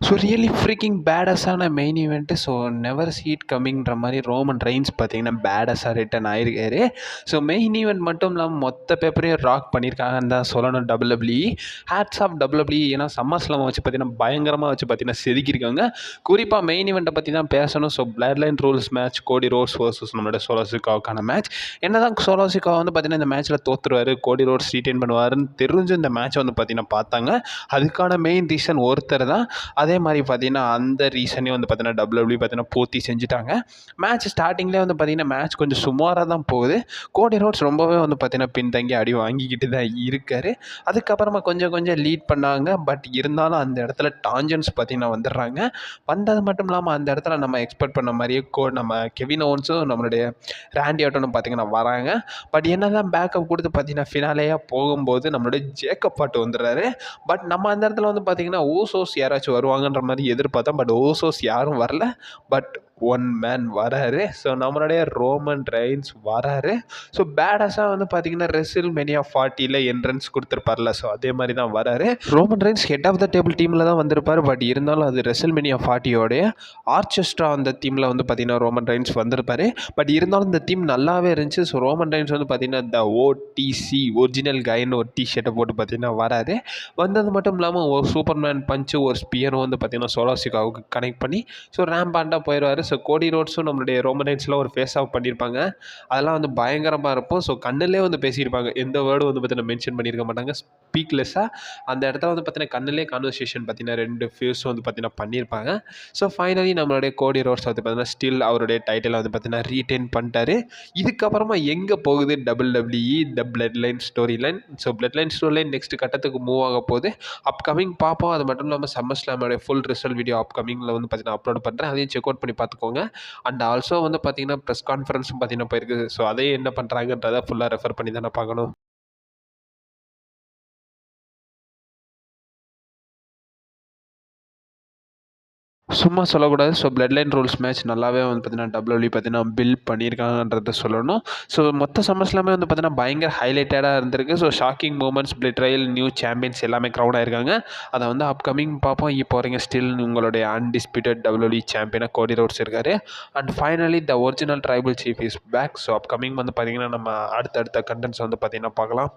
So really freaking பேடஸான main event. So never see it கம்மிங்ன்ற மாதிரி ரோமன் ரெயின்ஸ் பார்த்தீங்கன்னா பேடஸாக ரிட்டன் ஆயிருக்காரு. ஸோ மெயின் ஈவெண்ட் மட்டும் இல்லாமல் மொத்த பேப்பரையும் ராக் பண்ணியிருக்காங்கன்னு தான் சொல்லணும் WWE. Hats off WWE. ஏன்னா சம்மர்ஸ்லாம் வச்சு பார்த்தீங்கன்னா பயங்கரமாக வச்சு பார்த்தீங்கன்னா செதுக்கியிருக்காங்க. குறிப்பாக மெயின் ஈவெண்ட்டை பற்றி தான் பேசணும். So blood line rules match, கோடி ரோட்ஸ் வர்சஸ் நம்மளோட சோலோ சிக்காவுக்கான மேட்ச். என்ன தான் சோலோ சிக்காவை வந்து பார்த்தீங்கன்னா இந்த மேட்ச்சில் தோற்றுருவார், கோடி ரோட்ஸ் ரீட்டைன் பண்ணுவாருன்னு தெரிஞ்சு இந்த மேட்ச்சை வந்து பார்த்தீங்கன்னா பார்த்தாங்க. அதுக்கான மெயின் ரீசன் ஒருத்தர் தான். அதே மாதிரி பார்த்தீங்கன்னா அந்த ரீசனே வந்து பார்த்தீங்கன்னா WWE பார்த்தீங்கன்னா பூர்த்தி செஞ்சுட்டாங்க. மேட்ச் ஸ்டார்டிங்லேயே வந்து பார்த்தீங்கன்னா மேட்ச் கொஞ்சம் சுமாராக தான் போகுது. கோடி ரோட்ஸ் ரொம்பவே வந்து பார்த்தீங்கன்னா பின்தங்கி அடி வாங்கிக்கிட்டு தான் இருக்கார். அதுக்கப்புறமா கொஞ்சம் கொஞ்சம் லீட் பண்ணாங்க. பட் இருந்தாலும் அந்த இடத்துல டான்ஜன்ஸ் பார்த்தீங்கன்னா வந்துடுறாங்க. வந்தது மட்டும் இல்லாமல் அந்த இடத்துல நம்ம எக்ஸ்பெக்ட் பண்ண மாதிரியே நம்ம கெவின் ஓவன்ஸும் நம்மளுடைய ராண்டி ஆர்டனும் பார்த்தீங்கன்னா வராங்க. பட் என்ன தான் பேக்கப் கொடுத்து பார்த்தீங்கன்னா ஃபினாலேயாக போகும்போது நம்மளுடைய ஜேக்கப் பாட்டு வந்துடுறாரு. பட் நம்ம அந்த இடத்துல வந்து பார்த்தீங்கன்னா ஓசோஸ் யாராச்சும் வருவாங்கன்ற மாதிரி எதிர்பார்த்தோம். பட் ஓசோஸ் யாரும் வரல. பட் ஒன் மேன் வராரு. ஸோ நம்மளுடைய ரோமன் ரெயின்ஸ் வராரு. ஸோ பேடஸாக வந்து பார்த்தீங்கன்னா ரெசில்மேனியா 40 என்ட்ரன்ஸ் கொடுத்துருப்பார்ல, ஸோ அதே மாதிரி தான் வராரு. Roman Reigns head of the table டீமில் தான் வந்திருப்பார். பட் இருந்தாலும் அது ரெசில்மேனியா 40 ஆர்கெஸ்ட்ரா அந்த டீமில் வந்து பார்த்தீங்கன்னா ரோமன் ரெயின்ஸ் வந்திருப்பார். பட் இருந்தாலும் இந்த டீம் நல்லாவே இருந்துச்சு. ஸோ ரோமன் ரெயின்ஸ் வந்து பார்த்தீங்கன்னா த OTC ஒரிஜினல் கைன்னு ஒரு டிஷர்ட்டை போட்டு பார்த்தீங்கன்னா வராரு. வந்தது மட்டும் இல்லாமல் ஒரு சூப்பர்மேன் பஞ்சு, ஒரு ஸ்பியரும் வந்து பார்த்தீங்கன்னா சோலாசிக்காவுக்கு கனெக்ட் பண்ணி ஸோ ரேம்பாண்டாக போயிடுவார். ஸோ கோடி ரோட்ஸும் நம்மளுடைய ரோமன் ரெயின்ஸில் ஒரு ஃபேஸ் ஆஃப் பண்ணியிருப்பாங்க. அதெல்லாம் வந்து பயங்கரமாக இருக்கும். ஸோ கண்ணிலே வந்து பேசியிருப்பாங்க. எந்த வேர்டும் வந்து பார்த்தீங்கன்னா மென்ஷன் பண்ணியிருக்க மாட்டாங்க. ஸ்பீக்லெஸ்ஸாக அந்த இடத்துல வந்து பார்த்தீங்கன்னா கண்ணிலே கான்வர்சேஷன் பார்த்தீங்கன்னா 2 ஃபேஸும் வந்து பார்த்தீங்கன்னா பண்ணியிருப்பாங்க. ஸோ ஃபைனலி நம்மளுடைய கோடி ரோட்ஸ் வந்து பார்த்தீங்கன்னா ஸ்டில் அவருடைய டைட்டிலை வந்து பார்த்தீங்கன்னா ரீட்டைன் பண்ணிட்டாரு. இதுக்கப்புறமா எங்கே போகுது WWE the blood line story line. So blood line story line next கட்டத்துக்கு மூவ் ஆக போகுது. அப்கமிங் பார்ப்போம். அது மட்டும் இல்லாமல் சம்மர் ஸ்லாமோடைய ஃபுல் ரிசல்ட் வீடியோ அப்கமிங்கில் வந்து பார்த்தீங்கன்னா அப்லோட் பண்ணுறேன். அதையும் செக் அவுட் பண்ணி பார்த்துக்கோங்க. அண்ட் ஆல்சோ வந்து பார்த்தீங்கன்னா ப்ரெஸ் கான்ஃபரன்ஸும் பார்த்தீங்கன்னா போயிருக்கு. ஸோ அதையும் என்ன பண்ணுறாங்கன்றதை ஃபுல்லாக ரெஃபர் பண்ணி தானே பார்க்கணும். சும்மா சொல்லக்கூடாது. So blood line rules match நல்லாவே வந்து பார்த்தீங்கன்னா WWE பார்த்தீங்கன்னா பில்ட் பண்ணியிருக்காங்கன்றத சொல்லணும். ஸோ மொத்த சம்மர்ஸ்லாமே வந்து பார்த்தீங்கன்னா பயங்கர ஹைலைட்டடாக இருந்திருக்கு. So shocking moments, blood trial, new champions எல்லாமே க்ரௌட் ஆயிருக்காங்க. அதை வந்து அப்கமிங் பார்ப்போம். இப்போ வரைக்கும் ஸ்டில் உங்களுடைய அன்டிஸ்பியூட்டட் WWE சாம்பியனாக கோடி ரோட்ஸ் இருக்காரு. And finally the original tribal chief is back. So upcoming வந்து பார்த்தீங்கன்னா நம்ம அடுத்தடுத்த கண்டென்ட்ஸ் வந்து பார்த்தீங்கன்னா பார்க்கலாம்.